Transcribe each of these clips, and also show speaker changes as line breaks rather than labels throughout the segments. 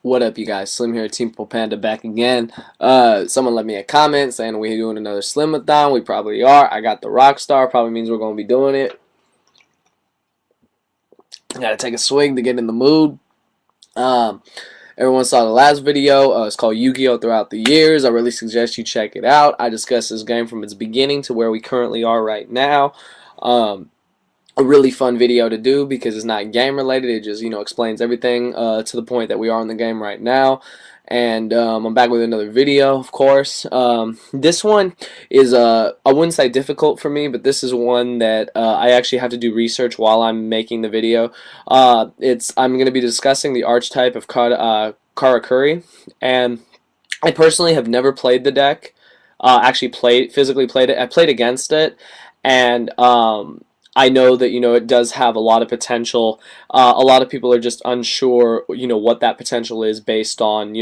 What up, you guys? Slim here, Teampurplepanda back again. Someone left me a comment saying we're doing another Slimathon. We probably are. I got the Rockstar. Probably means we're going to be doing it. Gotta take a swig to get in the mood. Um, Everyone saw the last video. It's called Yu-Gi-Oh! Throughout the Years. I really suggest you check it out. I discuss this game from its beginning to where we currently are right now. A really fun video to do because it's not game related. It just explains everything to the point that we are in the game right now. And I'm back with another video, of course. This one is I wouldn't say difficult for me, but this is one that I actually have to do research while I'm making the video. I'm going to be discussing the archetype of Karakuri, and I personally have never played the deck. Actually physically played it. I played against it, and I know that it does have a lot of potential. A lot of people are just unsure what that potential is based on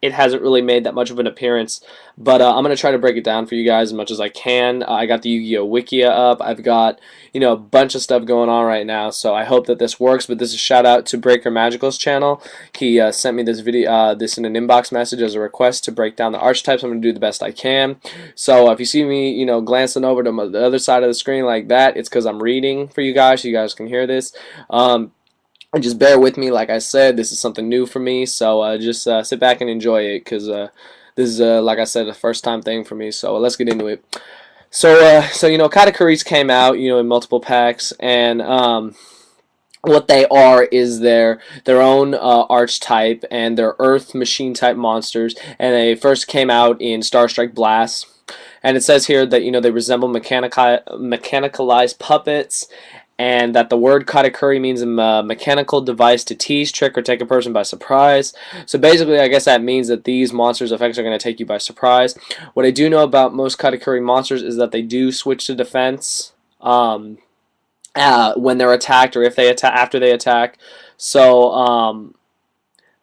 it hasn't really made that much of an appearance. But I'm gonna try to break it down for you guys as much as I can. I got the Yu-Gi-Oh! Wikia up. I've got a bunch of stuff going on right now, so I hope that this works. But this is a shout out to Breaker Magical's channel. He sent me this video, this in an inbox message as a request to break down the archetypes. I'm gonna do the best I can. So if you see me glancing over to the other side of the screen like that, it's because I'm reading for you guys so you guys can hear this. And just bear with me. Like I said, this is something new for me, so just sit back and enjoy it, because this is like I said, a first time thing for me. So let's get into it. So Katakuris came out in multiple packs, and what they are is their own archetype, and they're Earth machine type monsters, and they first came out in Star Strike Blast. And it says here that they resemble mechanicalized puppets, and that the word Karakuri means a mechanical device to tease, trick, or take a person by surprise. So basically, I guess that means that these monsters' effects are going to take you by surprise. What I do know about most Karakuri monsters is that they do switch to defense when they're attacked, or if they after they attack. So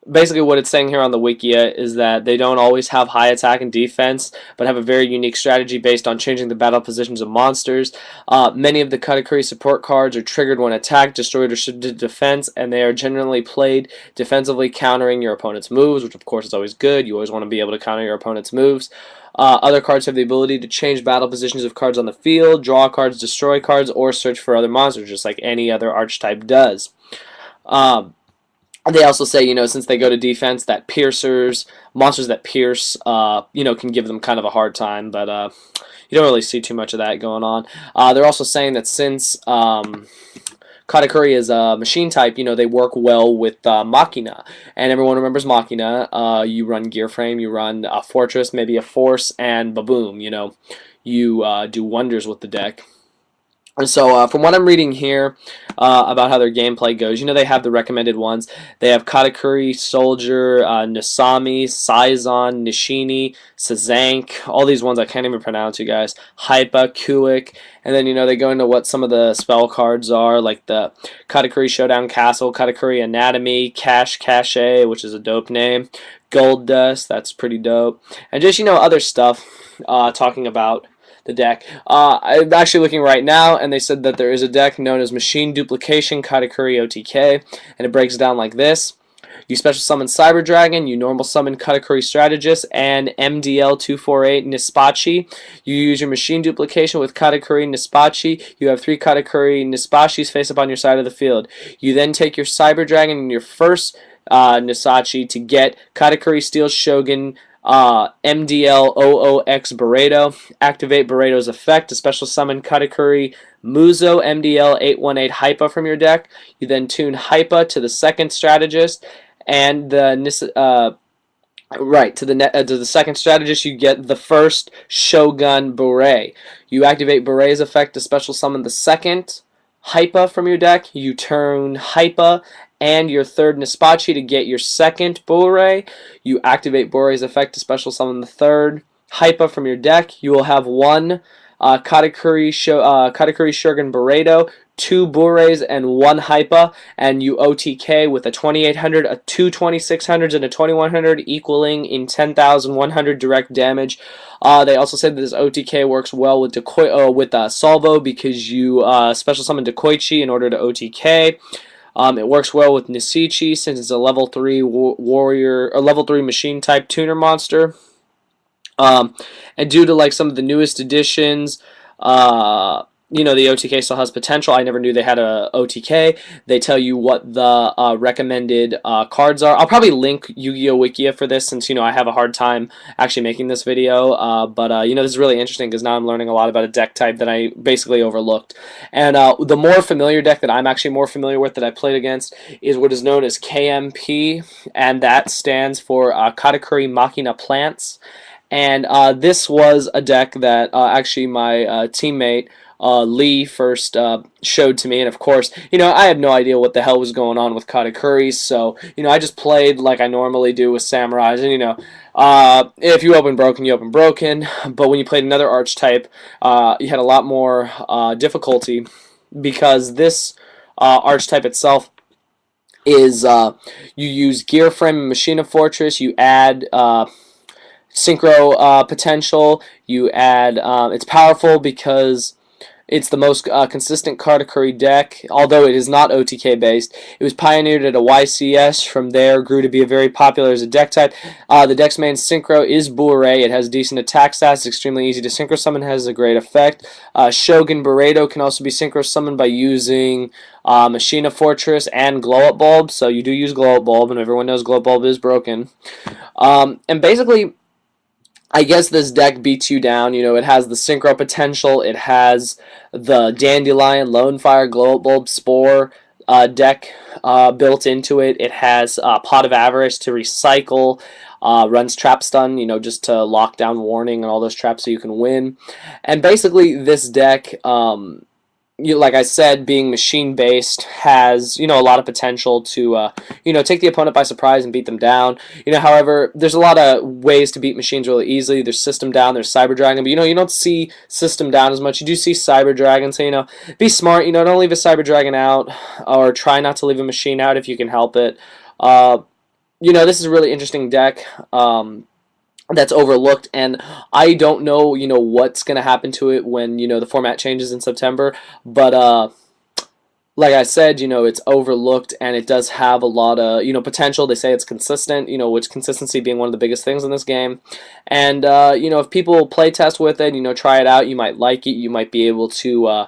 basically what it's saying here on the Wikia is that they don't always have high attack and defense, but have a very unique strategy based on changing the battle positions of monsters. Many of the Karakuri support cards are triggered when attacked, destroyed, or shifted to defense, and they are generally played defensively, countering your opponent's moves, which of course is always good. You always want to be able to counter your opponent's moves. Other cards have the ability to change battle positions of cards on the field, draw cards, destroy cards, or search for other monsters, just like any other archetype does. They also say, since they go to defense, that monsters that pierce, can give them kind of a hard time, but you don't really see too much of that going on. They're also saying that since Karakuri is a machine type, they work well with Machina, and everyone remembers Machina. You run Gear Frame, you run a Fortress, maybe a Force, and ba-boom, you do wonders with the deck. So from what I'm reading here about how their gameplay goes, they have the recommended ones. They have Karakuri, Soldier, Nasami, Saizon, Nishini, Sazank, all these ones I can't even pronounce, you guys. Hypa, Kuik, and then they go into what some of the spell cards are, like the Karakuri Showdown Castle, Karakuri Anatomy, Cache, which is a dope name, Gold Dust, that's pretty dope, and just other stuff talking about the deck. I'm actually looking right now, and they said that there is a deck known as Machine Duplication Karakuri OTK, and it breaks down like this. You special summon Cyber Dragon, you normal summon Karakuri Strategist, and MDL248 Nispachi. You use your Machine Duplication with Karakuri Nispachi. You have 3 Karakuri Nispachis face up on your side of the field. You then take your Cyber Dragon and your first Nisachi to get Karakuri Steel Shogun MDL00X Burrito. Activate Burrito's effect to special summon Karakuri Muzo MDL818 Hypa from your deck. You then tune Hypa to the second strategist, and the to the second strategist you get the first Shogun Bure. You activate Bure's effect to special summon the second Hypa from your deck. You turn Hypa and your third Nispachi to get your second Bure. You activate Bure's effect to special summon the third Hypa from your deck. You will have one Katakuri Shogun Burrito, 2 Bures, and 1 Hypa, and you OTK with a 2800, a 2 2600s, and a 2100, equaling in 10,100 direct damage. They also said that this OTK works well with Salvo, because you special summon Dekoichi in order to OTK. It works well with Nisichi since it's a level 3 warrior or level 3 machine type tuner monster. Um, and due to like some of the newest additions, the OTK still has potential. I never knew they had a OTK. They tell you what the recommended cards are. I'll probably link Yu-Gi-Oh! Wikia for this since I have a hard time actually making this video. But this is really interesting because now I'm learning a lot about a deck type that I basically overlooked. And the more familiar deck that I'm actually more familiar with that I played against is what is known as KMP, and that stands for Karakuri Machina Plants. And this was a deck that actually my teammate Lee first showed to me, and of course, I had no idea what the hell was going on with Katakuri, so I just played like I normally do with samurais, and if you open broken, you open broken. But when you played another archetype, you had a lot more difficulty because this archetype itself is you use Gear Frame and Machina Fortress. You add synchro potential. You add it's powerful because it's the most consistent Karakuri deck, although it is not OTK based. It was pioneered at a YCS. From there, grew to be very popular as a deck type. The deck's main synchro is Bure. It has decent attack stats, extremely easy to synchro summon, has a great effect. Shogun Burrito can also be synchro summoned by using Machina Fortress and Glow Up Bulb. So you do use Glow Up Bulb, and everyone knows Glow Up Bulb is broken. And basically, I guess this deck beats you down. It has the synchro potential. It has the Dandelion, Lonefire, Glow Up Bulb, Spore deck built into it. It has Pot of Avarice to recycle. Runs Trap Stun, just to lock down Warning and all those traps so you can win. And basically, this deck, like I said, being machine based has a lot of potential to take the opponent by surprise and beat them down. However, there's a lot of ways to beat machines really easily. There's System Down, there's Cyber Dragon, but you don't see System Down as much. You do see Cyber Dragon, so be smart. Don't leave a Cyber Dragon out, or try not to leave a machine out if you can help it. This is a really interesting deck. That's overlooked, and I don't know, what's going to happen to it when, the format changes in September, but, like I said, it's overlooked, and it does have a lot of, potential. They say it's consistent, which consistency being one of the biggest things in this game. And, if people play test with it, try it out, you might like it. You might be able to,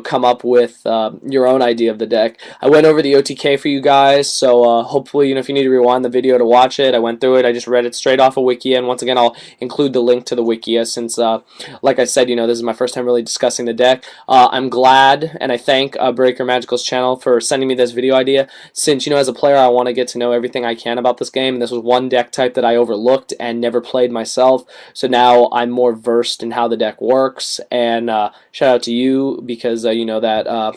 come up with your own idea of the deck. I went over the OTK for you guys, so hopefully, if you need to rewind the video to watch it, I went through it. I just read it straight off of Wikia, and once again, I'll include the link to the Wikia since, like I said, this is my first time really discussing the deck. I'm glad, and I thank Breaker Magical's channel for sending me this video idea, since as a player I want to get to know everything I can about this game, and this was one deck type that I overlooked and never played myself, so now I'm more versed in how the deck works. And shout out to you, because that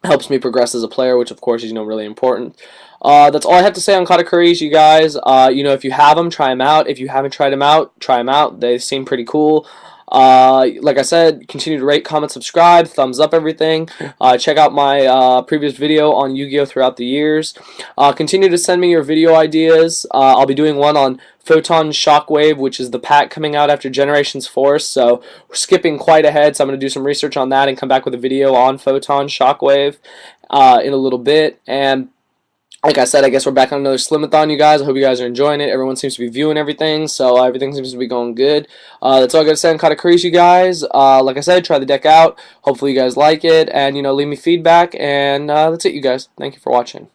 helps me progress as a player, which of course is really important. That's all I have to say on Katakuris, you guys. If you have them, try them out. If you haven't tried them out, try them out. They seem pretty cool. Like I said, continue to rate, comment, subscribe, thumbs up everything. Check out my previous video on Yu-Gi-Oh! Throughout the years. Continue to send me your video ideas. I'll be doing one on Photon Shockwave, which is the pack coming out after Generations Force, so we're skipping quite ahead, so I'm going to do some research on that and come back with a video on Photon Shockwave in a little bit. And like I said, I guess we're back on another Slimathon, you guys. I hope you guys are enjoying it. Everyone seems to be viewing everything, so everything seems to be going good. That's all I got to say on Katakuris, you guys. Like I said, try the deck out. Hopefully you guys like it, and, leave me feedback, and that's it, you guys. Thank you for watching.